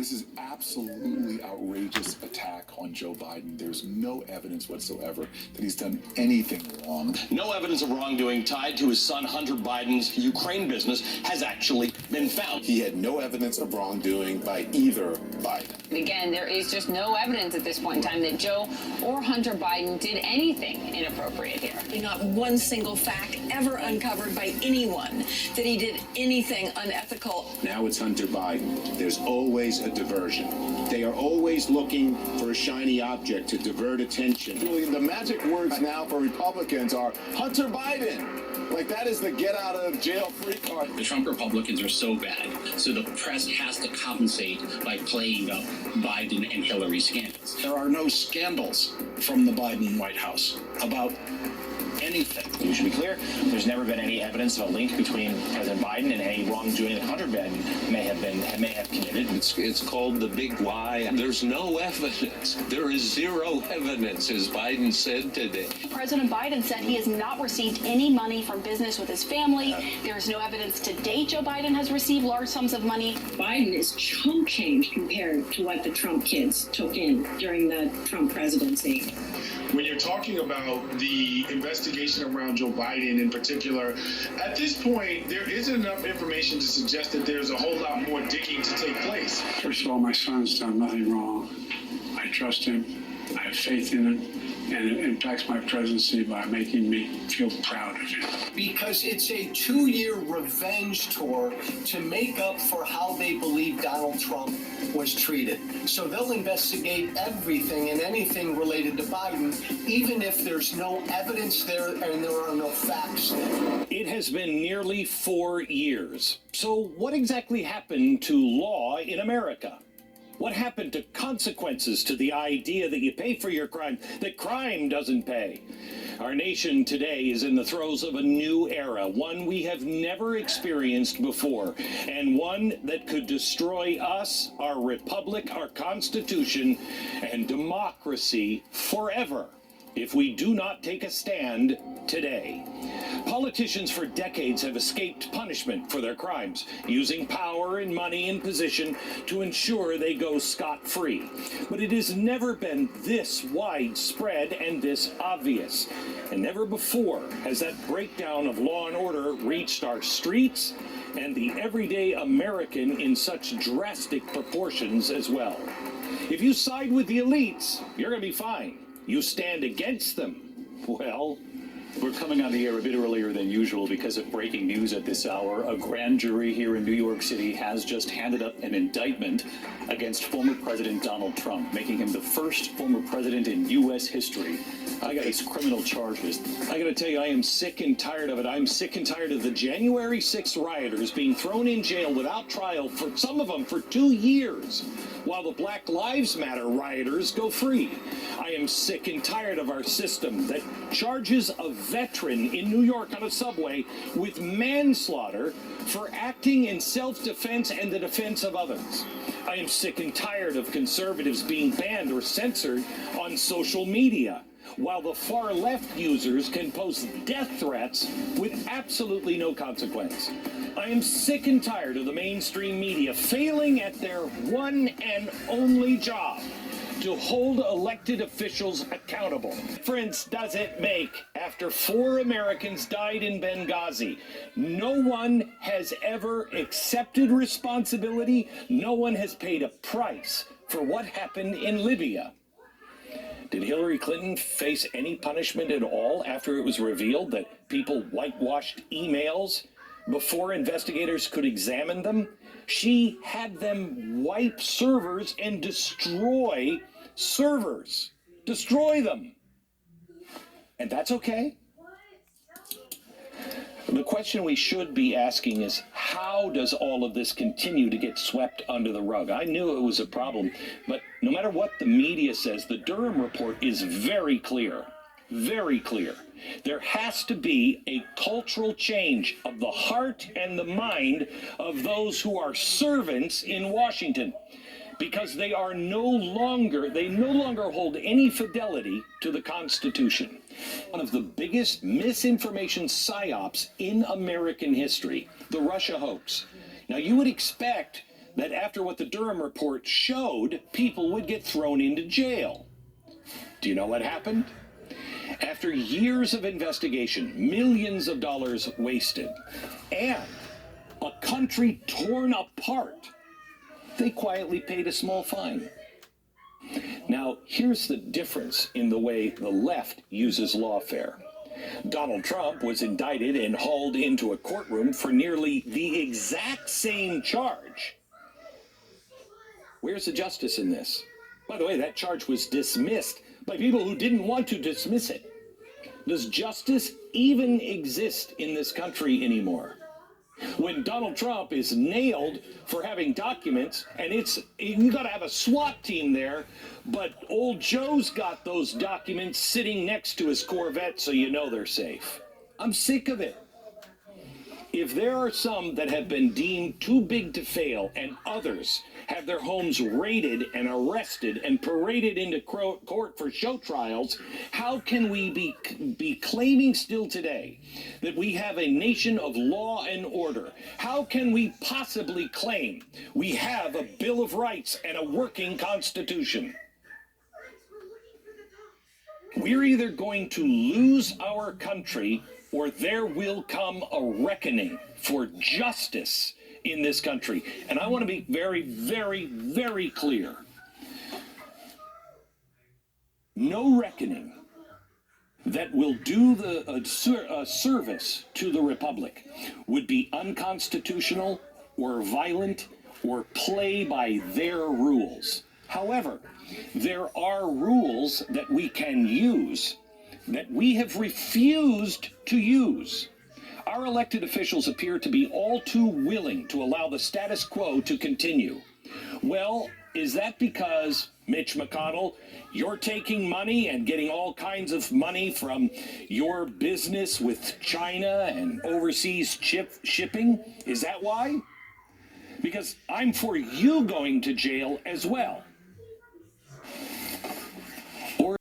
This is absolutely outrageous attack on Joe Biden. There's no evidence whatsoever that he's done anything wrong. No evidence of wrongdoing tied to his son Hunter Biden's Ukraine business has actually been found. He had no evidence of wrongdoing by either Biden. Again, there is just no evidence at this point in time that Joe or Hunter Biden did anything inappropriate here. Not one single fact ever uncovered by anyone that he did anything unethical. Now it's Hunter Biden. There's always a diversion. They are always looking for a shiny object to divert attention. The magic words now for Republicans are Hunter Biden. Like, that is the get out of jail free card. The Trump Republicans are so bad, so the press has to compensate by playing up Biden and Hillary scandals. There are no scandals from the Biden White House about anything. You should be clear, there's never been any evidence of a link between President Biden and any wrongdoing that Hunter Biden may have committed. It's called the big lie. There's no evidence. There is zero evidence, as Biden said today. President Biden said he has not received any money from business with his family. There is no evidence to date Joe Biden has received large sums of money. Biden is chump change compared to what the Trump kids took in during the Trump presidency. When you're talking about the investigation around Joe Biden in particular, at this point, there isn't enough information to suggest that there's a whole lot more digging to take place. First of all, my son's done nothing wrong. I trust him. I have faith in him. And it impacts my presidency by making me feel proud of him. Because it's a 2-year revenge tour to make up for how they believe Donald Trump was treated. So they'll investigate everything and anything related to Biden, even if there's no evidence there and there are no facts there. It has been nearly 4 years. So what exactly happened to law in America? What happened to consequences, to the idea that you pay for your crime, that crime doesn't pay? Our nation today is in the throes of a new era, one we have never experienced before, and one that could destroy us, our republic, our Constitution, and democracy forever if we do not take a stand today. Politicians for decades have escaped punishment for their crimes, using power and money and position to ensure they go scot-free. But it has never been this widespread and this obvious. And never before has that breakdown of law and order reached our streets and the everyday American in such drastic proportions as well. If you side with the elites, you're going to be fine. You stand against them, well, we're coming on the air a bit earlier than usual because of breaking news at this hour. A grand jury here in New York City has just handed up an indictment against former President Donald Trump, making him the first former president in U.S. history. I got his criminal charge list. I got to tell you, I am sick and tired of it. I'm sick and tired of the January 6th rioters being thrown in jail without trial, for some of them for 2 years, while the Black Lives Matter rioters go free. I am sick and tired of our system that charges a veteran in New York on a subway with manslaughter for acting in self-defense and the defense of others. I am sick and tired of conservatives being banned or censored on social media, while the far left users can post death threats with absolutely no consequence. I am sick and tired of the mainstream media failing at their one and only job, to hold elected officials accountable. What difference does it make after 4 Americans died in Benghazi? No one has ever accepted responsibility. No one has paid a price for what happened in Libya. Did Hillary Clinton face any punishment at all after it was revealed that people whitewashed emails before investigators could examine them? She had them wipe servers and destroy servers. Destroy them. And that's okay? The question we should be asking is, how does all of this continue to get swept under the rug? I knew it was a problem, but no matter what the media says, the Durham report is very clear. Very clear. There has to be a cultural change of the heart and the mind of those who are servants in Washington, because they no longer hold any fidelity to the Constitution. One of the biggest misinformation psyops in American history, the Russia hoax. Now, you would expect that after what the Durham report showed, people would get thrown into jail. Do you know what happened? After years of investigation, millions of dollars wasted, and a country torn apart, they quietly paid a small fine. Now, here's the difference in the way the left uses lawfare. Donald Trump was indicted and hauled into a courtroom for nearly the exact same charge. Where's the justice in this? By the way, that charge was dismissed by people who didn't want to dismiss it. Does justice even exist in this country anymore? When Donald Trump is nailed for having documents, and you got to have a SWAT team there, but old Joe's got those documents sitting next to his Corvette, so you know they're safe. I'm sick of it. If there are some that have been deemed too big to fail and others have their homes raided and arrested and paraded into court for show trials, how can we be claiming still today that we have a nation of law and order? How can we possibly claim we have a Bill of Rights and a working Constitution? We're either going to lose our country or there will come a reckoning for justice in this country. And I want to be very, very, very clear. No reckoning that will do a service to the Republic would be unconstitutional or violent or play by their rules. However, there are rules that we can use that we have refused to use. Our elected officials appear to be all too willing to allow the status quo to continue. Well, is that because, Mitch McConnell, you're taking money and getting all kinds of money from your business with China and overseas shipping? Is that why? Because I'm for you going to jail as well.